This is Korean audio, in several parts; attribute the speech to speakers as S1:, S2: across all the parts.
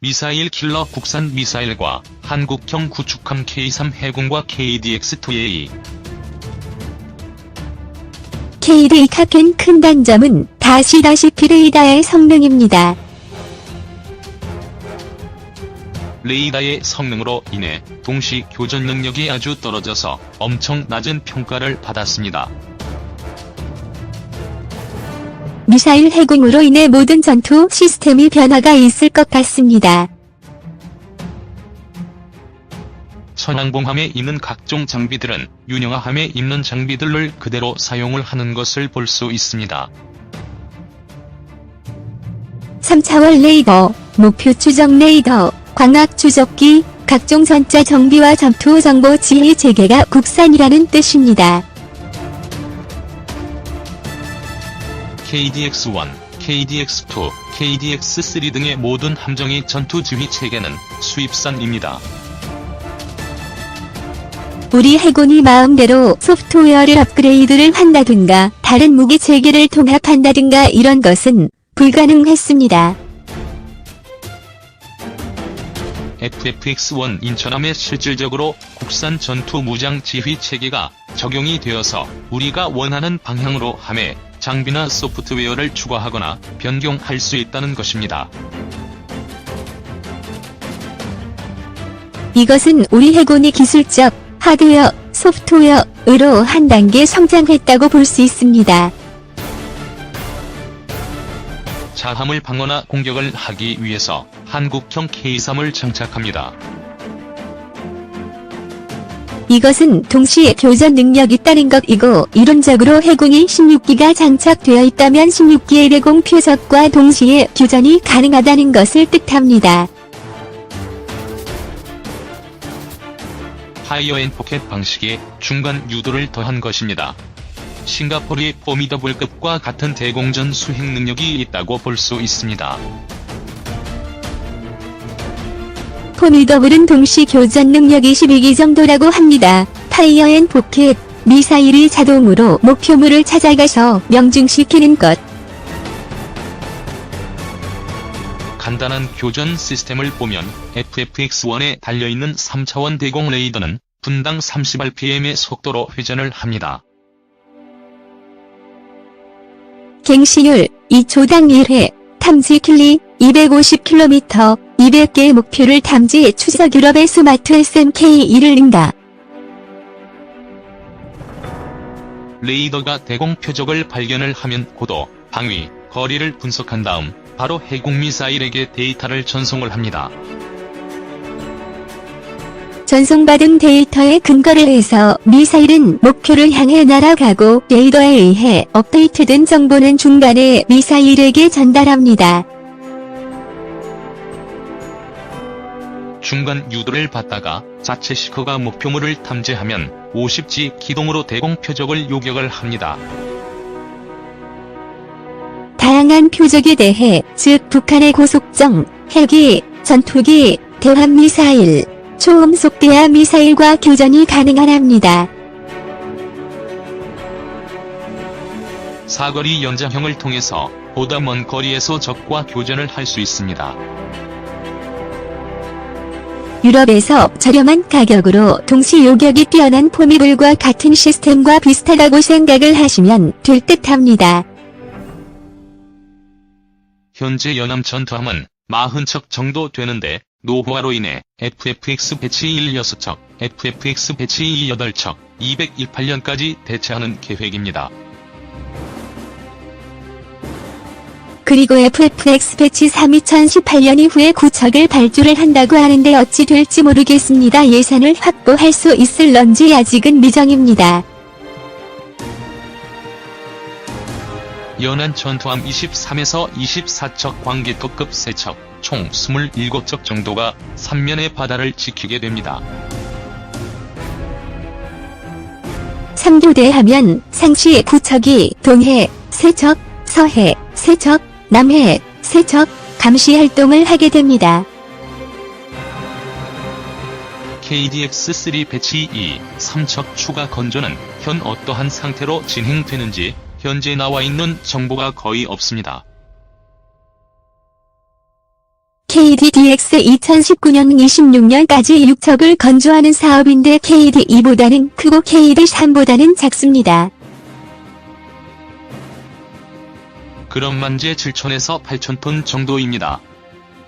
S1: 미사일 킬러 국산 미사일과 한국형 구축함 K3 해군과 KDX-2A.
S2: KD 카켄 큰 단점은 다시다시피 레이더의 성능입니다.
S1: 레이더의 성능으로 인해 동시 교전 능력이 아주 떨어져서 엄청 낮은 평가를 받았습니다.
S2: 미사일 해궁으로 인해 모든 전투 시스템이 변화가 있을 것 같습니다.
S1: 천왕봉함에 있는 각종 장비들은 윤영하함에 있는 장비들을 그대로 사용을 하는 것을 볼 수 있습니다.
S2: 3차원 레이더, 목표 추적 레이더, 광학 추적기, 각종 전자 정비와 전투 정보 지휘 체계가 국산이라는 뜻입니다.
S1: KDX-1, KDX-2, KDX-3 등의 모든 함정의 전투 지휘 체계는 수입산입니다.
S2: 우리 해군이 마음대로 소프트웨어를 업그레이드를 한다든가 다른 무기 체계를 통합한다든가 이런 것은 불가능했습니다.
S1: FFX-1 인천함에 실질적으로 국산 전투 무장 지휘 체계가 적용이 되어서 우리가 원하는 방향으로 함에 장비나 소프트웨어를 추가하거나 변경할 수 있다는 것입니다.
S2: 이것은 우리 해군이 기술적, 하드웨어, 소프트웨어로 한 단계 성장했다고 볼 수 있습니다.
S1: 자함을 방어나 공격을 하기 위해서 한국형 K3을 장착합니다.
S2: 이것은 동시에 교전 능력이 있다는 것이고 이론적으로 해군이 16기가 장착되어 있다면 16기의 대공 표적과 동시에 교전이 가능하다는 것을 뜻합니다.
S1: 파이어 앤 포켓 방식의 중간 유도를 더한 것입니다. 싱가포르의 포미더블급과 같은 대공전 수행 능력이 있다고 볼 수 있습니다.
S2: 포미더블은 동시 교전 능력이 12기 정도라고 합니다. 파이어 앤 포켓, 미사일이 자동으로 목표물을 찾아가서 명중시키는 것.
S1: 간단한 교전 시스템을 보면 FFX-1에 달려있는 3차원 대공 레이더는 분당 30rpm의 속도로 회전을 합니다.
S2: 갱신율 2초당 1회, 탐지 킬리 250km, 200개의 목표를 탐지 추적 유럽의 스마트 SMK1을 능가.
S1: 레이더가 대공 표적을 발견을 하면 고도, 방위, 거리를 분석한 다음 바로 해군 미사일에게 데이터를 전송을 합니다.
S2: 전송받은 데이터에 근거를 해서 미사일은 목표를 향해 날아가고 레이더에 의해 업데이트된 정보는 중간에 미사일에게 전달합니다.
S1: 중간 유도를 받다가 자체 시커가 목표물을 탐지하면 50G 기동으로 대공 표적을 요격을 합니다.
S2: 다양한 표적에 대해 즉 북한의 고속정, 헬기, 전투기, 대함미사일, 초음속 대하 미사일과 교전이 가능합니다.
S1: 사거리 연장형을 통해서 보다 먼 거리에서 적과 교전을 할 수 있습니다.
S2: 유럽에서 저렴한 가격으로 동시 요격이 뛰어난 포미블과 같은 시스템과 비슷하다고 생각을 하시면 될 듯합니다.
S1: 현재 연함 전투함은 40척 정도 되는데 노후화로 인해 FFX 배치 1 6척, FFX 배치 2 8척, 218년까지 대체하는 계획입니다.
S2: 그리고 FFX 배치 3 2018년 이후에 9척을 발주를 한다고 하는데 어찌 될지 모르겠습니다. 예산을 확보할 수 있을런지 아직은 미정입니다.
S1: 연안 전투함 23에서 24척 광개토급 3척, 총 27척 정도가 3면의 바다를 지키게 됩니다.
S2: 3교대 하면 상시 9척이 동해, 세척, 서해, 세척, 남해, 세척, 감시 활동을 하게 됩니다.
S1: KDX-3 배치 2, 3척 추가 건조는 현 어떠한 상태로 진행되는지 현재 나와 있는 정보가 거의 없습니다.
S2: KDDX 2019년 26년까지 6척을 건조하는 사업인데 KD2보다는 크고 KD3보다는 작습니다.
S1: 그럼 만재 7,000에서 8,000톤 정도입니다.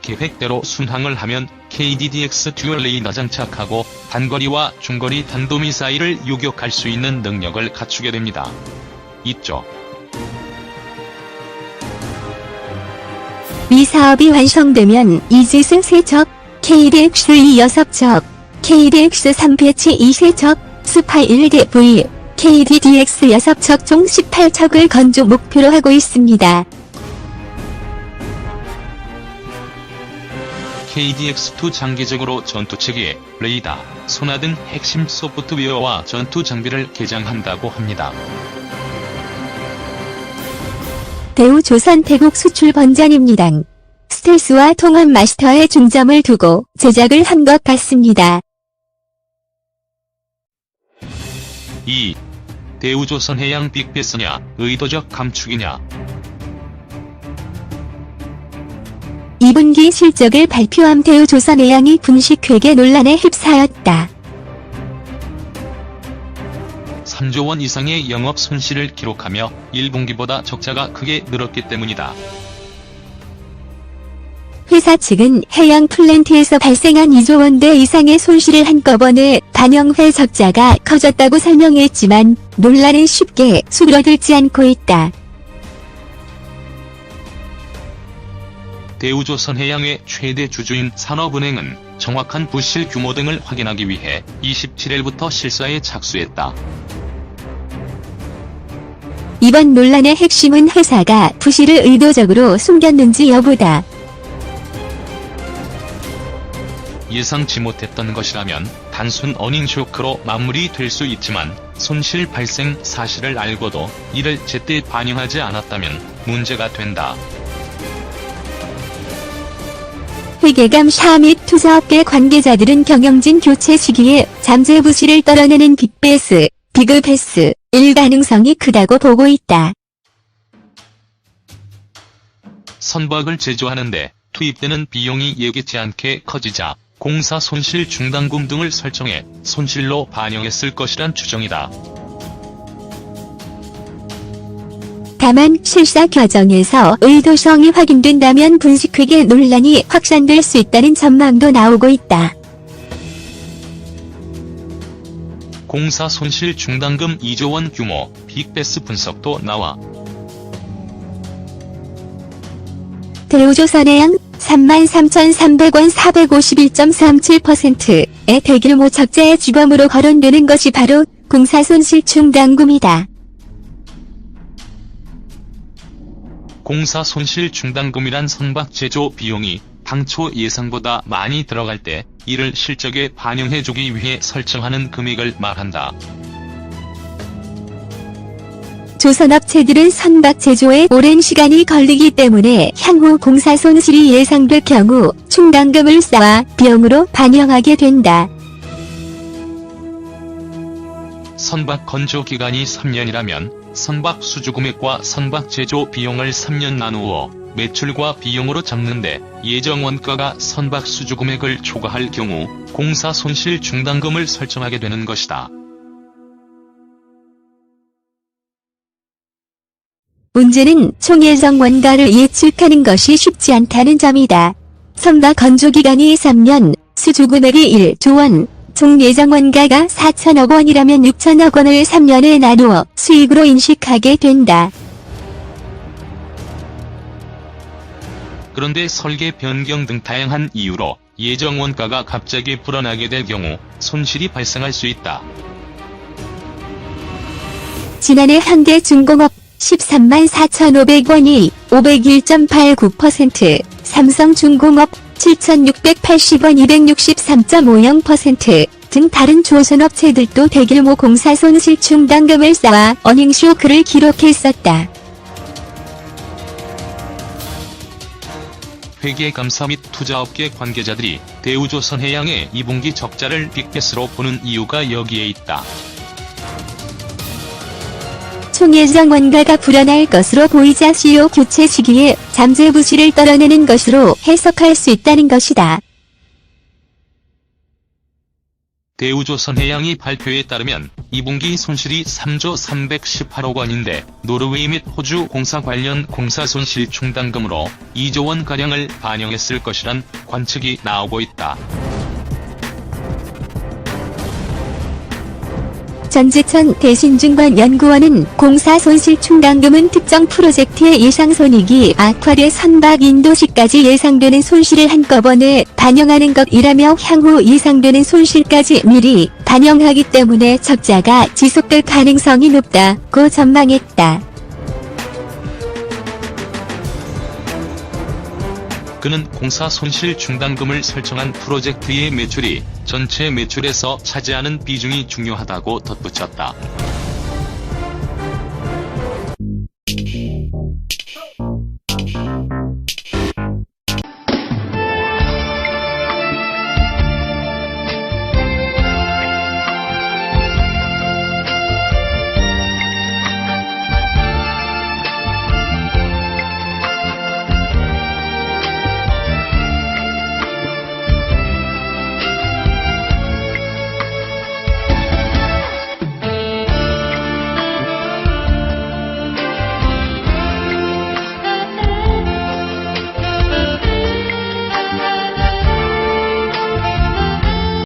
S1: 계획대로 순항을 하면 KDDX 듀얼 레이더 장착하고 단거리와 중거리 탄도미사일을 요격할 수 있는 능력을 갖추게 됩니다. 있죠.
S2: 이 사업이 완성되면 이지스 3척, KDX2 6척, KDX3 배치 2 3척, 스파이 1대-V, KDDX 6척 총 18척을 건조 목표로 하고 있습니다.
S1: KDX2 장기적으로 전투체계, 레이더, 소나 등 핵심 소프트웨어와 전투 장비를 개장한다고 합니다.
S2: 대우조선 태국 수출 번전입니다. 스텔스와 통합 마스터에 중점을 두고 제작을 한 것 같습니다.
S1: 2. 대우조선해양 빅베스냐, 의도적 감축이냐.
S2: 2분기 실적을 발표한 대우조선해양이 분식회계 논란에 휩싸였다.
S1: 3조 원 이상의 영업 손실을 기록하며 1분기보다 적자가 크게 늘었기 때문이다.
S2: 회사 측은 해양 플랜트에서 발생한 2조 원대 이상의 손실을 한꺼번에 반영해 적자가 커졌다고 설명했지만 논란은 쉽게 수그러들지 않고 있다.
S1: 대우조선해양의 최대 주주인 산업은행은 정확한 부실 규모 등을 확인하기 위해 27일부터 실사에 착수했다.
S2: 이번 논란의 핵심은 회사가 부실을 의도적으로 숨겼는지 여부다.
S1: 예상치 못했던 것이라면 단순 어닝쇼크로 마무리될 수 있지만 손실 발생 사실을 알고도 이를 제때 반영하지 않았다면 문제가 된다.
S2: 회계감사 및 투자업계 관계자들은 경영진 교체 시기에 잠재 부실을 떨어내는 비그베스일 가능성이 크다고 보고 있다.
S1: 선박을 제조하는데 투입되는 비용이 예기치 않게 커지자 공사 손실 중단금 등을 설정해 손실로 반영했을 것이란 추정이다.
S2: 다만 실사 과정에서 의도성이 확인된다면 분식회계 논란이 확산될 수 있다는 전망도 나오고 있다.
S1: 공사 손실 중단금 2조 원 규모 빅베스 분석도 나와.
S2: 대우조선해양 33,300원 451.37%의 대규모 적자의 주범으로 거론되는 것이 바로 공사 손실 중단금이다.
S1: 공사 손실 중단금이란 선박 제조 비용이 당초 예상보다 많이 들어갈 때 이를 실적에 반영해주기 위해 설정하는 금액을 말한다.
S2: 조선업체들은 선박 제조에 오랜 시간이 걸리기 때문에 향후 공사 손실이 예상될 경우 충당금을 쌓아 비용으로 반영하게 된다.
S1: 선박 건조 기간이 3년이라면 선박 수주 금액과 선박 제조 비용을 3년 나누어 매출과 비용으로 잡는데 예정 원가가 선박 수주 금액을 초과할 경우 공사 손실 중단금을 설정하게 되는 것이다.
S2: 문제는 총 예정 원가를 예측하는 것이 쉽지 않다는 점이다. 선박 건조 기간이 3년, 수주 금액이 1조 원, 총 예정 원가가 4천억 원이라면 6천억 원을 3년에 나누어 수익으로 인식하게 된다.
S1: 그런데 설계 변경 등 다양한 이유로 예정 원가가 갑자기 불어나게 될 경우 손실이 발생할 수 있다.
S2: 지난해 현대중공업 13만 4,500원이 501.89%, 삼성중공업 7,680원 263.50% 등 다른 조선업체들도 대규모 공사 손실 충당금을 쌓아 어닝쇼크를 기록했었다.
S1: 회계감사 및 투자업계 관계자들이 대우조선해양의 2분기 적자를 빅베스로 보는 이유가 여기에 있다.
S2: 송혜정 원가가 불어날 것으로 보이자 CEO 교체 시기에 잠재부실을 떨어내는 것으로 해석할 수 있다는 것이다.
S1: 대우조선해양이 발표에 따르면 2분기 손실이 3조 318억 원인데 노르웨이 및 호주 공사 관련 공사 손실 충당금으로 2조 원가량을 반영했을 것이란 관측이 나오고 있다.
S2: 전재천 대신중관연구원은 공사 손실 충당금은 특정 프로젝트의 예상손익이 악화돼 선박 인도시까지 예상되는 손실을 한꺼번에 반영하는 것이라며 향후 예상되는 손실까지 미리 반영하기 때문에 적자가 지속될 가능성이 높다고 전망했다.
S1: 그는 공사 손실 충당금을 설정한 프로젝트의 매출이 전체 매출에서 차지하는 비중이 중요하다고 덧붙였다.